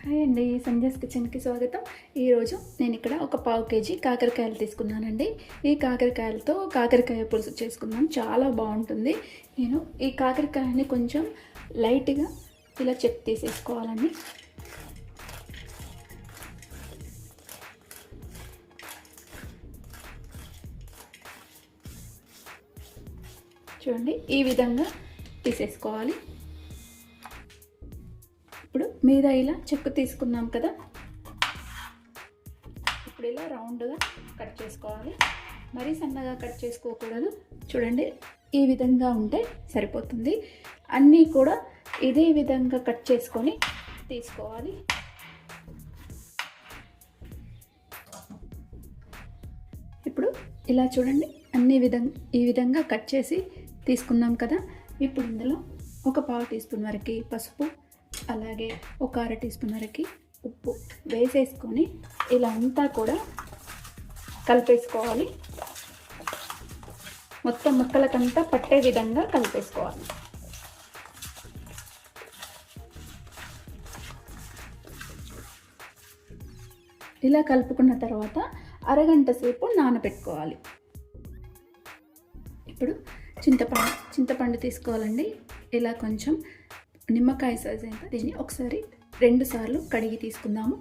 Hi అండి, సంజయ్స్ కిచెన్కి స్వాగతం. ఈరోజు నేను ఇక్కడ ఒక పావు కేజీ కాకరకాయలు తీసుకున్నానండి. ఈ కాకరకాయలతో కాకరకాయ పులుసు చేసుకుందాం, చాలా బాగుంటుంది. నేను ఈ కాకరకాయని కొంచెం లైట్గా ఇలా చెక్ తీసేసుకోవాలండి. చూడండి, ఈ విధంగా తీసేసుకోవాలి. ఇప్పుడు మీద ఇలా చెక్కు తీసుకున్నాం కదా, ఇప్పుడు ఇలా రౌండ్గా కట్ చేసుకోవాలి. మరీ సన్నగా కట్ చేసుకోకూడదు. చూడండి, ఈ విధంగా ఉంటే సరిపోతుంది. అన్నీ కూడా ఇదే విధంగా కట్ చేసుకొని తీసుకోవాలి. ఇప్పుడు ఇలా చూడండి, ఈ విధంగా కట్ చేసి తీసుకున్నాం కదా. ఇప్పుడు ఇందులో ఒక పావు టీ స్పూన్ వరకు పసుపు, అలాగే ఒక అర టీ స్పూన్ వరకు ఉప్పు వేసేసుకొని ఇలా అంతా కూడా కలిపేసుకోవాలి. మొత్తం ముక్కలకంతా పట్టే విధంగా కలిపేసుకోవాలి. ఇలా కలుపుకున్న తర్వాత అరగంట సేపు నానబెట్టుకోవాలి. ఇప్పుడు చింతపండు తీసుకోవాలండి. ఇలా కొంచెం నిమ్మకాయ సైజ్ అయిన దీన్ని ఒకసారి 2 సార్లు కడిగి తీసుకుందాము.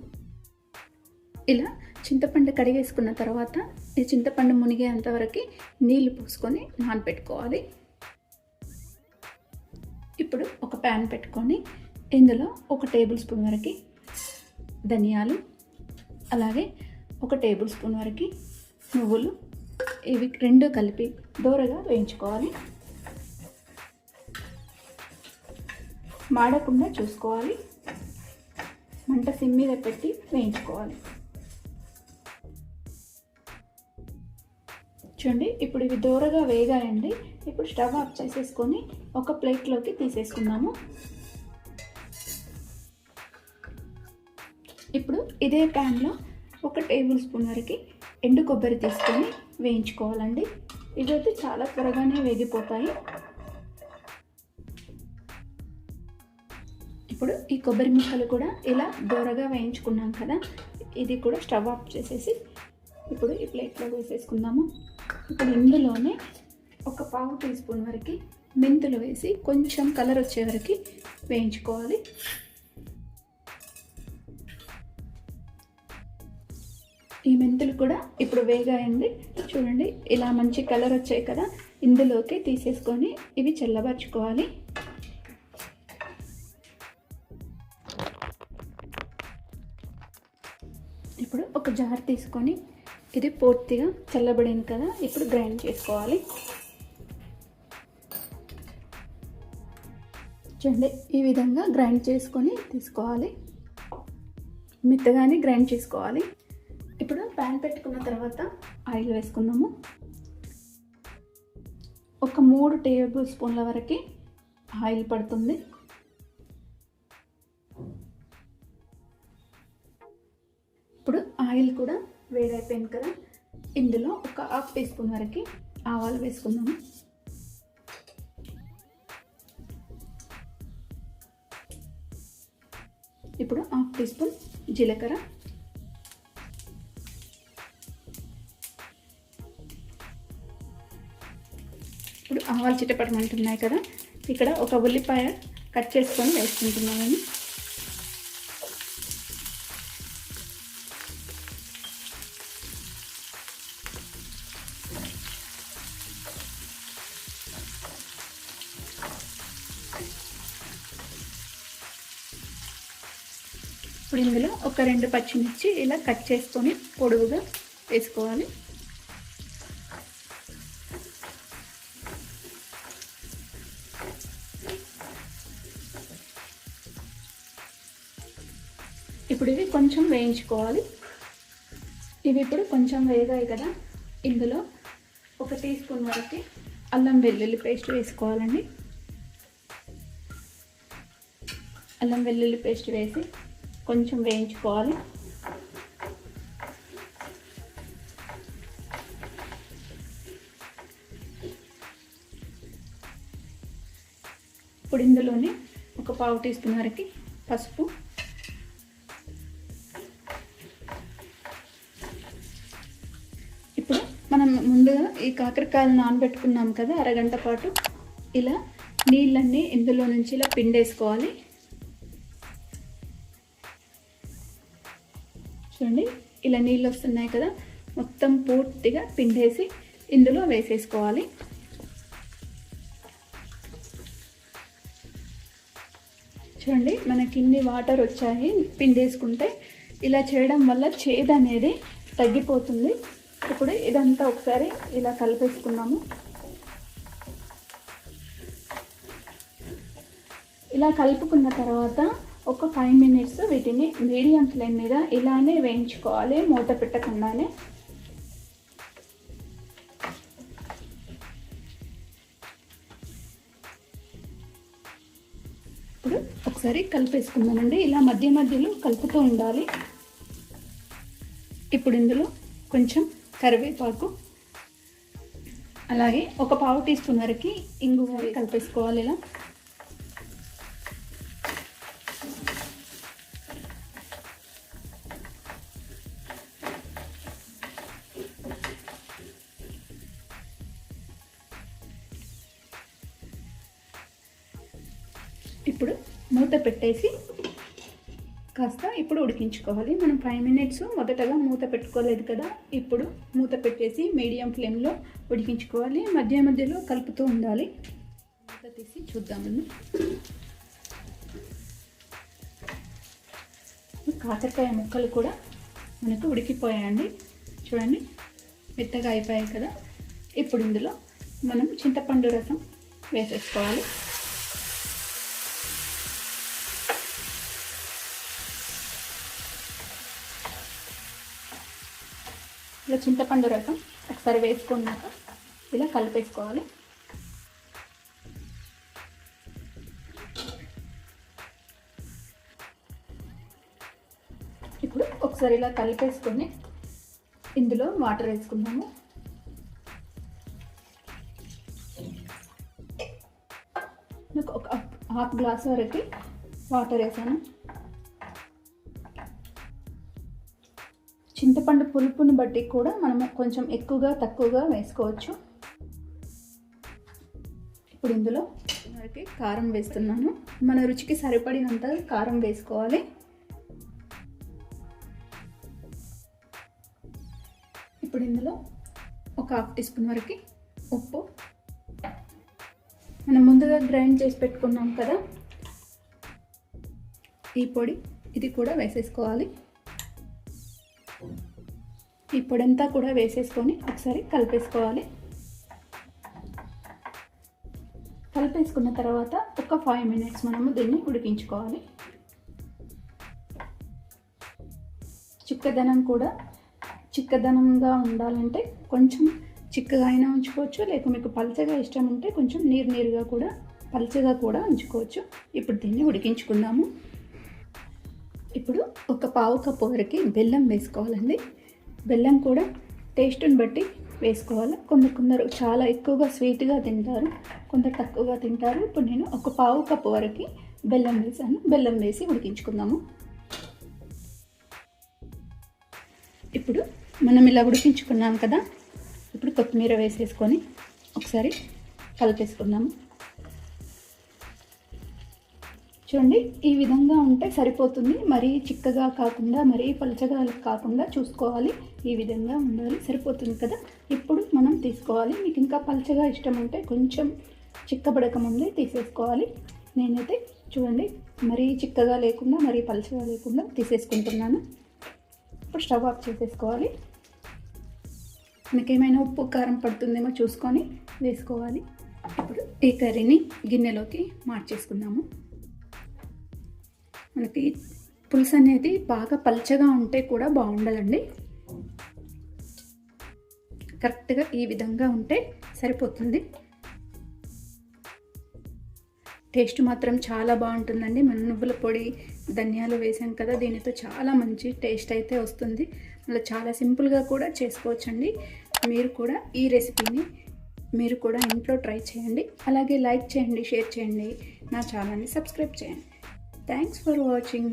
ఇలా చింతపండు కడిగేసుకున్న తర్వాత ఈ చింతపండు మునిగేంతవరకు నీళ్లు పోసుకొని నానబెట్టుకోవాలి. ఇప్పుడు ఒక ప్యాన్ పెట్టుకొని ఇందులో 1 టేబుల్ స్పూన్ వరకు ధనియాలు, అలాగే 1 టేబుల్ స్పూన్ వరకు నువ్వులు, ఇవి 2 కలిపి దోరగా వేయించుకోవాలి. మాడకుండా చూసుకోవాలి. మంట సిమ్ మీద పెట్టి వేయించుకోవాలి. చూడండి, ఇప్పుడు ఇవి దోరగా వేగాయండి. ఇప్పుడు స్టవ్ ఆఫ్ చేసేసుకొని ఒక ప్లేట్లోకి తీసేసుకుందాము. ఇప్పుడు ఇదే ప్యాన్లో 1 టేబుల్ స్పూన్ వరకు ఎండు కొబ్బరి తీసుకొని వేయించుకోవాలండి. ఇవైతే చాలా త్వరగానే వేగిపోతాయి. ఇప్పుడు ఈ కొబ్బరి ముక్కలు కూడా ఇలా దోరగా వేయించుకున్నాం కదా, ఇది కూడా స్టవ్ ఆఫ్ చేసేసి ఇప్పుడు ఈ ప్లేట్లో వేసేసుకుందాము. ఇప్పుడు ఇందులోనే ఒక పావు టీ స్పూన్ వరకు మెంతులు వేసి కొంచెం కలర్ వచ్చే వరకు వేయించుకోవాలి. ఈ మెంతులు కూడా ఇప్పుడు వేగాయండి. చూడండి, ఇలా మంచి కలర్ వచ్చాయి కదా, ఇందులోకి తీసేసుకొని ఇవి చల్లబరుచుకోవాలి. ఇప్పుడు ఒక జార్ తీసుకొని ఇది పూర్తిగా చల్లబడింది కదా, ఇప్పుడు గ్రైండ్ చేసుకోవాలి. చూడండి, ఈ విధంగా గ్రైండ్ చేసుకొని తీసుకోవాలి. మెత్తగానే గ్రైండ్ చేసుకోవాలి. ఇప్పుడు ప్యాన్ పెట్టుకున్న తర్వాత ఆయిల్ వేసుకుందాము. ఒక 3 టేబుల్ స్పూన్ల వరకు ఆయిల్ పడుతుంది. ఇప్పుడు ఆయిల్ కూడా వేడైపోయింది కదా, ఇందులో ఒక హాఫ్ టీ స్పూన్ వరకు ఆవాలు వేసుకుందాము. ఇప్పుడు హాఫ్ టీ స్పూన్ జీలకర్ర, ఇప్పుడు ఆవాలు చిటపటమంటున్నాయి కదా, ఇక్కడ ఒక ఉల్లిపాయ కట్ చేసుకొని వేసుకుంటున్నాను. ఇప్పుడు ఇందులో ఒక 2 పచ్చిమిర్చి ఇలా కట్ చేసుకొని పొడవుగా వేసుకోవాలి. ఇప్పుడు ఇవి కొంచెం వేయించుకోవాలి. ఇవి ఇప్పుడు కొంచెం వేగాయి కదా, ఇందులో 1 టీ స్పూన్ వరకు అల్లం వెల్లుల్లి పేస్ట్ వేసుకోవాలండి. అల్లం వెల్లుల్లి పేస్ట్ వేసి కొంచెం వేయించుకోవాలి. ఇప్పుడు ఇందులోనే ఒక పావు టీ స్పూన్ వరకు పసుపు, ముందుగా ఈ కాకరకాయలు నానబెట్టుకున్నాం కదా అరగంట పాటు, ఇలా నీళ్ళన్నీ ఇందులో నుంచి ఇలా పిండేసుకోవాలి. చూడండి ఇలా నీళ్ళు వస్తున్నాయి కదా, మొత్తం పూర్తిగా పిండేసి ఇందులో వేసేసుకోవాలి. చూడండి మనకి ఇన్ని వాటర్ వచ్చాయి పిండేసుకుంటే. ఇలా చేయడం వల్ల చేదు అనేది తగ్గిపోతుంది. ఇప్పుడు ఇదంతా ఒకసారి ఇలా కలిపేసుకున్నాము. ఇలా కలుపుకున్న తర్వాత ఒక 5 మినిట్స్ వీటిని మీడియం ఫ్లేమ్ మీద ఇలానే వేయించుకోవాలి, మూత పెట్టకుండానే. ఇప్పుడు ఒకసారి కలిపేసుకుందామండి. ఇలా మధ్య మధ్యలో కలుపుతూ ఉండాలి. ఇప్పుడు ఇందులో కొంచెం కరివేపాకు, అలాగే ఒక 1/2 టీ స్పూన్ వరకు ఇంగువ కలిపేసుకోవాలి. ఇలా ఇప్పుడు మూత పెట్టేసి కాస్త ఇప్పుడు ఉడికించుకోవాలి. మనం 5 మినిట్స్ మొదటగా మూత పెట్టుకోలేదు కదా, ఇప్పుడు మూత పెట్టేసి మీడియం ఫ్లేమ్లో ఉడికించుకోవాలి. మధ్య మధ్యలో కలుపుతూ ఉండాలి. మూత తీసి చూద్దామండి. కాకరకాయ ముక్కలు కూడా మనకు ఉడికిపోయాయండి. చూడండి మెత్తగా అయిపోయాయి కదా. ఇప్పుడు ఇందులో మనం చింతపండు రసం వేసేసుకోవాలి. ఇలా చింతపండు రసం ఒకసారి వేసుకున్నాక ఇలా కలిపేసుకోవాలి. ఇప్పుడు ఒకసారి ఇలా కలిపేసుకొని ఇందులో వాటర్ వేసుకుందాము. నాకు ఒక 1/2 గ్లాస్ వరకు వాటర్ వేసాను. చింతపండు పులుపుని బట్టి కూడా మనము కొంచెం ఎక్కువగా తక్కువగా వేసుకోవచ్చు. ఇప్పుడు ఇందులో వరకు కారం వేస్తున్నాను. మన రుచికి సరిపడినంత కారం వేసుకోవాలి. ఇప్పుడు ఇందులో ఒక 1/2 టీ స్పూన్ వరకు ఉప్పు, మనం ముందుగా గ్రైండ్ చేసి పెట్టుకున్నాం కదా ఈ పొడి, ఇది కూడా వేసేసుకోవాలి. ఈ పొడంతా కూడా వేసేసుకొని ఒకసారి కలిపేసుకోవాలి. కలిపేసుకున్న తర్వాత ఒక 5 మినిట్స్ మనము దీన్ని ఉడికించుకోవాలి. చిక్కదనంగా ఉండాలంటే కొంచెం చిక్కగా అయినా ఉంచుకోవచ్చు, లేక మీకు పల్చగా ఇష్టం ఉంటే కొంచెం నీరుగా కూడా పల్చగా కూడా ఉంచుకోవచ్చు. ఇప్పుడు దీన్ని ఉడికించుకుందాము. ఇప్పుడు ఒక 1/2 కప్పు వరకు బెల్లం వేసుకోవాలండి. బెల్లం కూడా టేస్ట్ని బట్టి వేసుకోవాలి. కొందరు చాలా ఎక్కువగా స్వీట్గా తింటారు, కొందరు తక్కువగా తింటారు. ఇప్పుడు నేను ఒక 1/2 కప్పు వరకు బెల్లం వేసాను. బెల్లం వేసి ఉడికించుకుందాము. ఇప్పుడు మనం ఇలా ఉడికించుకున్నాం కదా, ఇప్పుడు కొత్తిమీర వేసేసుకొని ఒకసారి కలిపేసుకుందాము. చూడండి ఈ విధంగా ఉంటే సరిపోతుంది. మరీ చిక్కగా కాకుండా మరీ పలచగా కాకుండా చూసుకోవాలి. ఈ విధంగా ఉండాలి, సరిపోతుంది కదా. ఇప్పుడు మనం తీసుకోవాలి. మీకు ఇంకా పలచగా ఇష్టం ఉంటే కొంచెం చిక్కబడక ముందే తీసేసుకోవాలి. నేనైతే చూడండి మరీ చిక్కగా లేకుండా మరీ పలచగా లేకుండా తీసేసుకుంటున్నాను. ఇప్పుడు స్టవ్ ఆఫ్ చేసేసుకోవాలి. మీకు ఏమైనా ఉప్పు కారం పడుతుందేమో చూసుకొని వేసుకోవాలి. ఇప్పుడు ఈ కర్రీని గిన్నెలోకి మార్చేసుకుందాము. మనకి పులుసు అనేది బాగా పల్చగా ఉంటే కూడా బాగుండదండి. కరెక్ట్గా ఈ విధంగా ఉంటే సరిపోతుంది. టేస్ట్ మాత్రం చాలా బాగుంటుందండి. మన నువ్వుల పొడి, ధనియాలు వేసాం కదా, దీనితో చాలా మంచి టేస్ట్ అయితే వస్తుంది. మళ్ళీ చాలా సింపుల్గా కూడా చేసుకోవచ్చండి. మీరు కూడా ఈ రెసిపీని మీరు కూడా ఇంట్లో ట్రై చేయండి. అలాగే లైక్ చేయండి, షేర్ చేయండి, నా ఛానల్ని సబ్స్క్రైబ్ చేయండి. Thanks for watching.